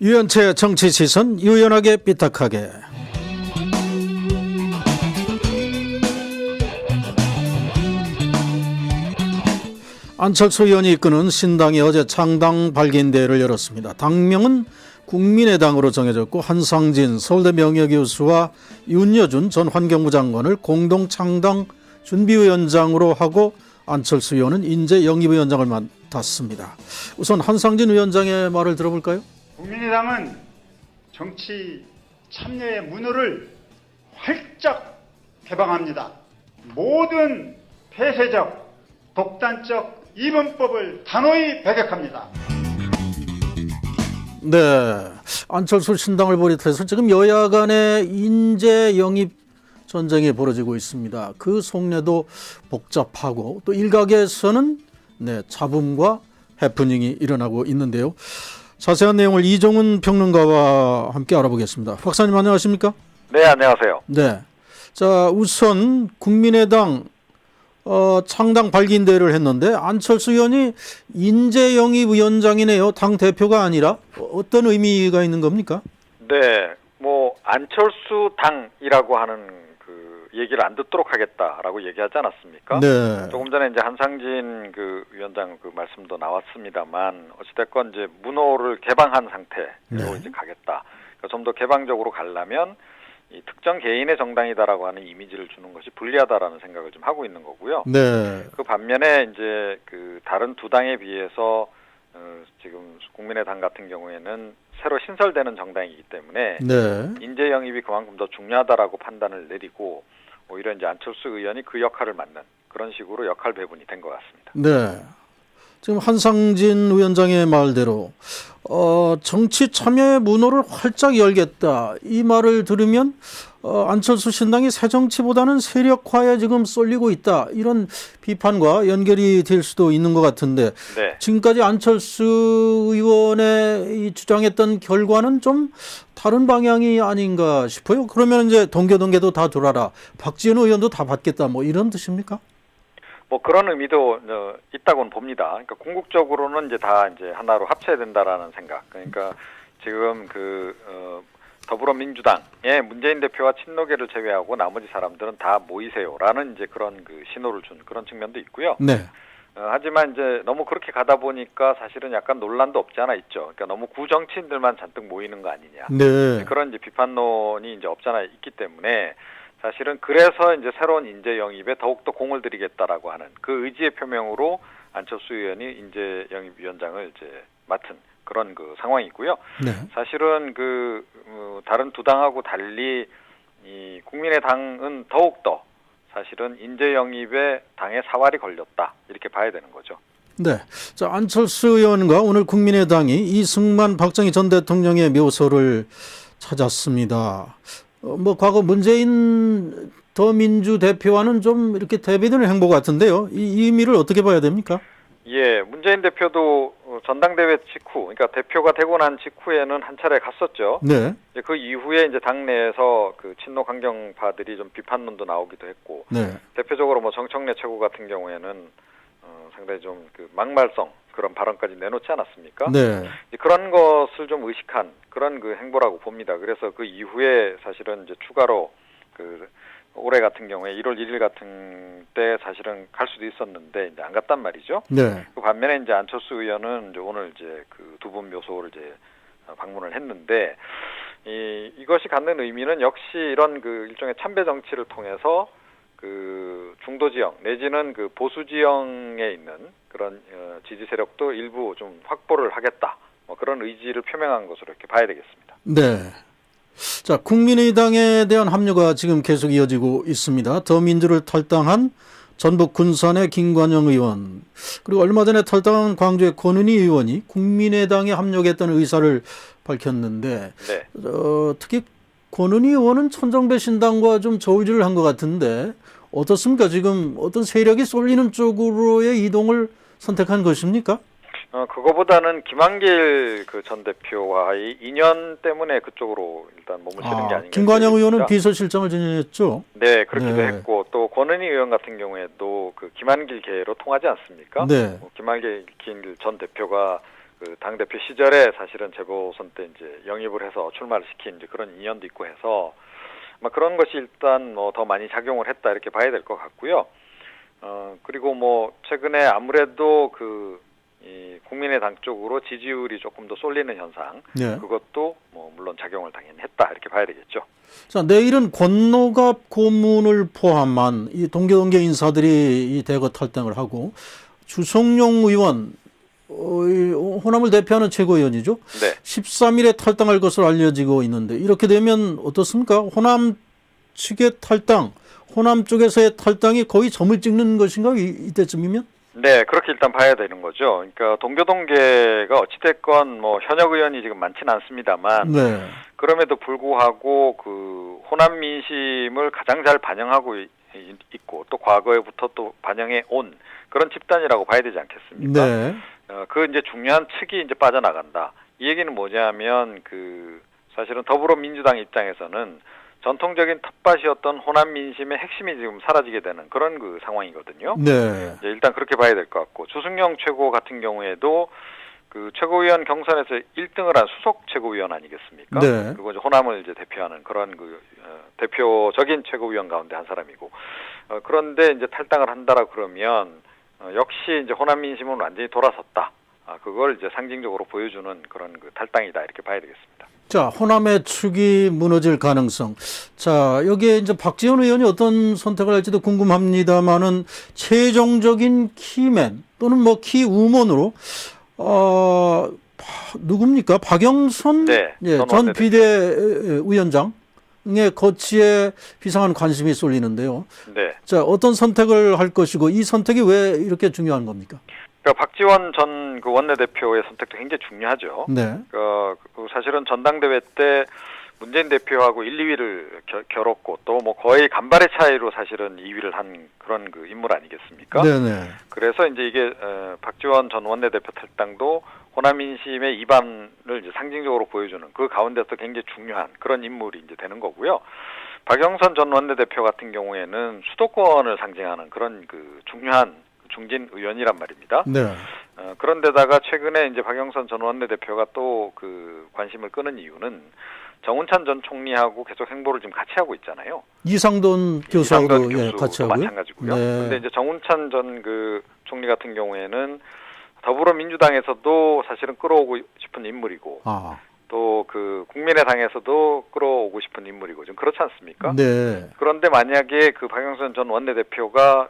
유연체 정치 시선 유연하게 삐딱하게. 안철수 의원이 이끄는 신당이 어제 창당 발기인대회를 열었습니다. 당명은 국민의당으로 정해졌고 한상진 서울대 명예교수와 윤여준 전 환경부 장관을 공동 창당 준비위원장으로 하고 안철수 의원은 인재 영입위원장을 맡았습니다. 우선 한상진 위원장의 말을 들어볼까요? 국민의당은 정치 참여의 문호를 활짝 개방합니다. 모든 폐쇄적, 독단적 이분법을 단호히 배격합니다. 네, 안철수 신당을 비롯해서 지금 여야 간의 인재 영입 전쟁이 벌어지고 있습니다. 그 속내도 복잡하고 또 일각에서는 잡음과 해프닝이 일어나고 있는데요. 자세한 내용을 이종훈 평론가와 함께 알아보겠습니다. 박사님 안녕하십니까? 네, 안녕하세요. 네, 자 우선 국민의당 창당 발기인대회를 했는데 안철수 의원이 인재영입위원장이네요. 당 대표가 아니라. 어떤 의미가 있는 겁니까? 네, 안철수 당이라고 하는 그 얘기를 안 듣도록 하겠다라고 얘기하지 않았습니까? 네. 조금 전에 이제 한상진 그 위원장 그 말씀도 나왔습니다만 어찌됐건 이제 문호를 개방한 상태로 이제 가겠다. 그러니까 좀 더 개방적으로 가려면 이 특정 개인의 정당이다라고 하는 이미지를 주는 것이 불리하다라는 생각을 좀 하고 있는 거고요. 네. 그 반면에 이제 그 다른 두 당에 비해서 지금 국민의당 같은 경우에는 새로 신설되는 정당이기 때문에 인재 영입이 그만큼 더 중요하다라고 판단을 내리고 오히려 이제 안철수 의원이 그 역할을 맡는 그런 식으로 역할 배분이 된 것 같습니다. 네. 지금 한상진 위원장의 말대로 정치 참여의 문호를 활짝 열겠다. 이 말을 들으면 안철수 신당이 새정치보다는 세력화에 지금 쏠리고 있다. 이런 비판과 연결이 될 수도 있는 것 같은데 네. 지금까지 안철수 의원의 주장했던 결과는 좀 다른 방향이 아닌가 싶어요. 그러면 이제 동교동계도 다 돌아라. 박지원 의원도 다 받겠다. 뭐 이런 뜻입니까? 그런 의미도 있다고는 봅니다. 그러니까 궁극적으로는 이제 다 이제 하나로 합쳐야 된다라는 생각. 그러니까 지금 더불어민주당의 문재인 대표와 친노계를 제외하고 나머지 사람들은 다 모이세요라는 이제 그런 그 신호를 준 그런 측면도 있고요. 네. 하지만 이제 너무 그렇게 가다 보니까 사실은 약간 논란도 없지 않아 있죠. 그러니까 너무 구정치인들만 잔뜩 모이는 거 아니냐. 네. 그런 이제 비판론이 이제 없지 않아 있기 때문에 사실은 그래서 이제 새로운 인재 영입에 더욱더 공을 들이겠다라고 하는 그 의지의 표명으로 안철수 의원이 인재 영입위원장을 이제 맡은 그런 그 상황이고요. 네. 사실은 다른 두 당하고 달리 이 국민의당은 더욱더 사실은 인재 영입에 당의 사활이 걸렸다 이렇게 봐야 되는 거죠. 네. 자, 안철수 의원과 오늘 국민의당이 이승만 박정희 전 대통령의 묘소를 찾았습니다. 과거 문재인 더민주 대표와는 좀 이렇게 대비되는 행보 같은데요. 이 의미를 어떻게 봐야 됩니까? 예, 문재인 대표도 전당대회 직후, 그러니까 대표가 되고 난 직후에는 한 차례 갔었죠. 네. 그 이후에 이제 당내에서 그 친노 강경파들이 좀 비판론도 나오기도 했고, 네. 대표적으로 정청래 최고 같은 경우에는 상당히 좀 그 막말성 그런 발언까지 내놓지 않았습니까? 네. 그런 것을 좀 의식한 그런 그 행보라고 봅니다. 그래서 그 이후에 사실은 이제 추가로 올해 같은 경우에 1월 1일 같은 때 사실은 갈 수도 있었는데 이제 안 갔단 말이죠. 네. 그 반면에 이제 안철수 의원은 이제 오늘 이제 그 두 분 묘소를 이제 방문을 했는데 이것이 갖는 의미는 역시 이런 그 일종의 참배 정치를 통해서 그 중도 지역 내지는 그 보수 지형에 있는 그런 지지 세력도 일부 좀 확보를 하겠다. 그런 의지를 표명한 것으로 이렇게 봐야 되겠습니다. 네. 자, 국민의당에 대한 합류가 지금 계속 이어지고 있습니다. 더민주를 탈당한 전북 군산의 김관영 의원, 그리고 얼마 전에 탈당한 광주의 권은희 의원이 국민의당에 합류하겠다는 의사를 밝혔는데 네. 특히 권은희 의원은 천정배 신당과 좀 저울질을 한 것 같은데 어떻습니까? 지금 어떤 세력이 쏠리는 쪽으로의 이동을 선택한 것입니까? 그거보다는 김한길 그 전 대표와의 인연 때문에 그쪽으로 일단 몸을 실은 게 아닌가. 김관영 의원은 비서실장을 지냈죠? 네, 그렇기도 했고 또 권은희 의원 같은 경우에도 그 김한길 계로 통하지 않습니까? 네. 김한길 전 대표가 그 당대표 시절에 사실은 재보선 때 이제 영입을 해서 출마를 시킨 이제 그런 인연도 있고 해서 막 그런 것이 일단 뭐 더 많이 작용을 했다 이렇게 봐야 될 것 같고요. 그리고 뭐 최근에 아무래도 이 국민의당 쪽으로 지지율이 조금 더 쏠리는 현상, 네. 그것도 뭐 물론 작용을 당연히 했다 이렇게 봐야 되겠죠. 자, 내일은 권노갑 고문을 포함한 이 동교동계 인사들이 이 대거 탈당을 하고 주성용 의원, 호남을 대표하는 최고위원이죠. 네. 13일에 탈당할 것으로 알려지고 있는데 이렇게 되면 어떻습니까? 호남 측의 탈당, 호남 쪽에서의 탈당이 거의 점을 찍는 것인가 이때쯤이면? 네, 그렇게 일단 봐야 되는 거죠. 그러니까 동교동계가 어찌됐건 뭐 현역 의원이 지금 많지는 않습니다만, 네. 그럼에도 불구하고 그 호남 민심을 가장 잘 반영하고 있고 또 과거에부터 또 반영해 온 그런 집단이라고 봐야 되지 않겠습니까? 네. 그 이제 중요한 측이 이제 빠져나간다. 이 얘기는 뭐냐면 그 사실은 더불어민주당 입장에서는 전통적인 텃밭이었던 호남 민심의 핵심이 지금 사라지게 되는 그런 그 상황이거든요. 네. 이제 일단 그렇게 봐야 될 것 같고 주승용 최고 같은 경우에도 그 최고위원 경선에서 1등을 한 수석 최고위원 아니겠습니까? 네. 그리고 이제 호남을 이제 대표하는 그런 그 대표적인 최고위원 가운데 한 사람이고 그런데 이제 탈당을 한다라 그러면 역시 이제 호남 민심은 완전히 돌아섰다. 그걸 이제 상징적으로 보여주는 그런 그 탈당이다 이렇게 봐야 되겠습니다. 자, 호남의 축이 무너질 가능성. 자, 여기에 이제 박지원 의원이 어떤 선택을 할지도 궁금합니다만은 최종적인 키맨 또는 뭐 키우먼으로 누굽니까? 박영선 네, 예, 전 비대위원장의 거취에 비상한 관심이 쏠리는데요. 네. 자, 어떤 선택을 할 것이고 이 선택이 왜 이렇게 중요한 겁니까? 그러니까 박지원 전 그 원내대표의 선택도 굉장히 중요하죠. 네. 사실은 전당대회 때 문재인 대표하고 1, 2위를 겨뤘고 또 뭐 거의 간발의 차이로 사실은 2위를 한 그런 그 인물 아니겠습니까? 네네. 그래서 이제 이게 박지원 전 원내대표 탈당도 호남 민심의 이반을 이제 상징적으로 보여주는 그 가운데서 굉장히 중요한 그런 인물이 이제 되는 거고요. 박영선 전 원내대표 같은 경우에는 수도권을 상징하는 그런 그 중요한 중진 의원이란 말입니다. 네. 그런데다가 최근에 이제 박영선 전 원내대표가 또 그 관심을 끄는 이유는 정운찬 전 총리하고 계속 행보를 지금 같이 하고 있잖아요. 이상돈 교수하고도 교수도 같이 하고요. 마찬가지고요. 네. 그런데 이제 정운찬 전 그 총리 같은 경우에는 더불어민주당에서도 사실은 끌어오고 싶은 인물이고 또 그 국민의당에서도 끌어오고 싶은 인물이고 좀 그렇지 않습니까? 네. 그런데 만약에 그 박영선 전 원내대표가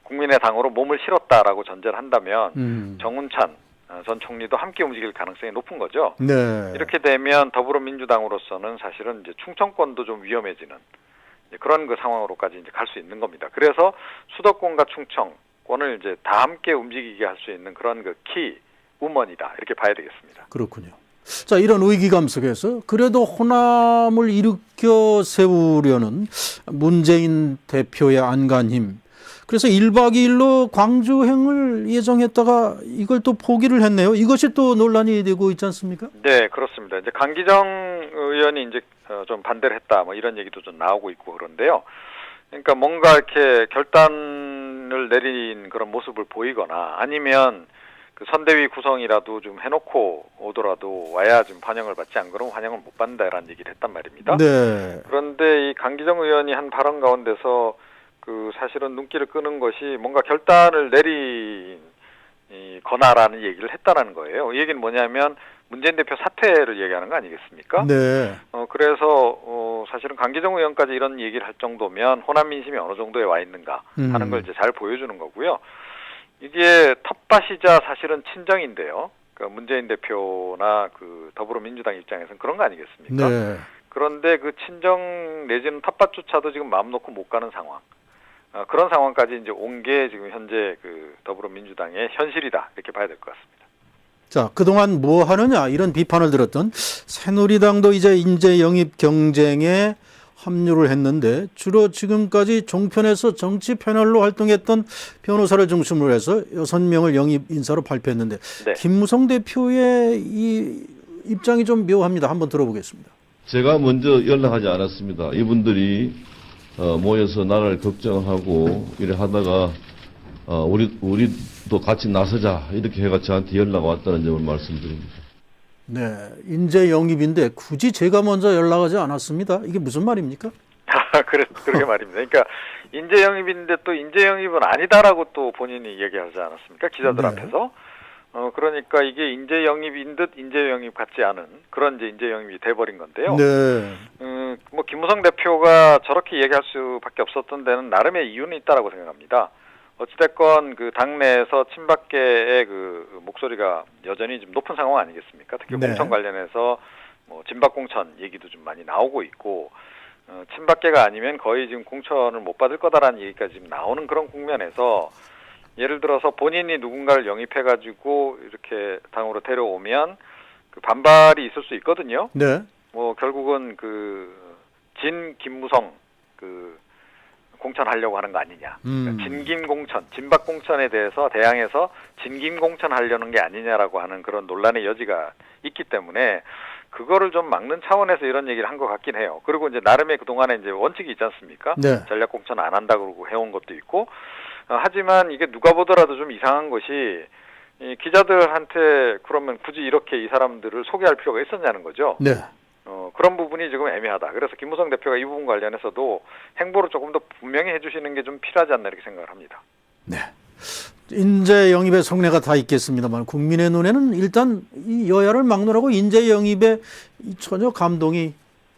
국민의당으로 몸을 실었다라고 전제를 한다면 정운찬 전 총리도 함께 움직일 가능성이 높은 거죠. 네. 이렇게 되면 더불어민주당으로서는 사실은 이제 충청권도 좀 위험해지는 그런 그 상황으로까지 이제 갈 수 있는 겁니다. 그래서 수도권과 충청권을 이제 다 함께 움직이게 할 수 있는 그런 그 키 우먼이다 이렇게 봐야 되겠습니다. 그렇군요. 자, 이런 위기감 속에서 그래도 호남을 일으켜 세우려는 문재인 대표의 안간힘. 그래서 1박 2일로 광주행을 예정했다가 이걸 또 포기를 했네요. 이것이 또 논란이 되고 있지 않습니까? 네, 그렇습니다. 이제 강기정 의원이 이제 좀 반대를 했다, 뭐 이런 얘기도 좀 나오고 있고 그런데요. 그러니까 뭔가 이렇게 결단을 내린 그런 모습을 보이거나 아니면 그 선대위 구성이라도 좀 해놓고 오더라도 와야 좀 환영을 받지 안 그러면 환영을 못 받는다라는 얘기를 했단 말입니다. 네. 그런데 이 강기정 의원이 한 발언 가운데서 그 사실은 눈길을 끄는 것이 뭔가 결단을 내리거나라는 얘기를 했다라는 거예요. 이 얘기는 뭐냐면 문재인 대표 사퇴를 얘기하는 거 아니겠습니까? 네. 그래서 사실은 강기정 의원까지 이런 얘기를 할 정도면 호남 민심이 어느 정도에 와 있는가 하는 걸 이제 잘 보여주는 거고요. 이게 텃밭이자 사실은 친정인데요. 그러니까 문재인 대표나 그 더불어민주당 입장에서는 그런 거 아니겠습니까? 네. 그런데 그 친정 내지는 텃밭조차도 지금 마음 놓고 못 가는 상황. 그런 상황까지 이제 온 게 지금 현재 그 더불어민주당의 현실이다 이렇게 봐야 될 것 같습니다. 자, 그동안 뭐 하느냐 이런 비판을 들었던 새누리당도 이제 인재 영입 경쟁에 합류를 했는데 주로 지금까지 종편에서 정치 패널로 활동했던 변호사를 중심으로 해서 6명을 영입 인사로 발표했는데 네. 김무성 대표의 이 입장이 좀 묘합니다. 한번 들어보겠습니다. 제가 먼저 연락하지 않았습니다. 이분들이 모여서 나라를 걱정하고 이래 하다가 우리도 같이 나서자 이렇게 해가 저한테 연락 왔다는 점을 말씀드립니다. 네, 인재 영입인데 굳이 제가 먼저 연락하지 않았습니다. 이게 무슨 말입니까? 그러게 말입니다. 그러니까 인재 영입인데 또 인재 영입은 아니다라고 또 본인이 얘기하지 않았습니까? 기자들 네. 앞에서. 그러니까 이게 인재 영입인 듯 인재 영입 같지 않은 그런 이제 인재 영입이 돼버린 건데요. 네. 뭐 김무성 대표가 저렇게 얘기할 수밖에 없었던 데는 나름의 이유는 있다라고 생각합니다. 어찌됐건 그 당내에서 친박계의 그 목소리가 여전히 좀 높은 상황 아니겠습니까? 특히 네. 공천 관련해서 뭐 진박 공천 얘기도 좀 많이 나오고 있고, 친박계가 아니면 거의 지금 공천을 못 받을 거다라는 얘기까지 지금 나오는 그런 국면에서 예를 들어서 본인이 누군가를 영입해가지고 이렇게 당으로 데려오면 그 반발이 있을 수 있거든요. 네. 뭐 결국은 그 김무성 그 공천하려고 하는 거 아니냐. 그러니까 진김 공천, 진박 공천에 대해서 대항해서 진김 공천 하려는 게 아니냐라고 하는 그런 논란의 여지가 있기 때문에 그거를 좀 막는 차원에서 이런 얘기를 한 것 같긴 해요. 그리고 이제 나름의 그동안에 이제 원칙이 있지 않습니까? 네. 전략 공천 안 한다 그러고 해온 것도 있고. 하지만 이게 누가 보더라도 좀 이상한 것이 이 기자들한테 그러면 굳이 이렇게 이 사람들을 소개할 필요가 있었냐는 거죠. 네. 그런 부분이 지금 애매하다. 그래서 김무성 대표가 이 부분 관련해서도 행보를 조금 더 분명히 해주시는 게 좀 필요하지 않나 이렇게 생각을 합니다. 네. 인재 영입의 속내가 다 있겠습니다만 국민의 눈에는 일단 이 여야를 막론하고 인재 영입에 전혀 감동이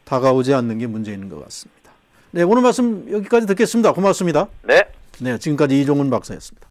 다가오지 않는 게 문제인 것 같습니다. 네, 오늘 말씀 여기까지 듣겠습니다. 고맙습니다. 네. 네, 지금까지 이종훈 박사였습니다.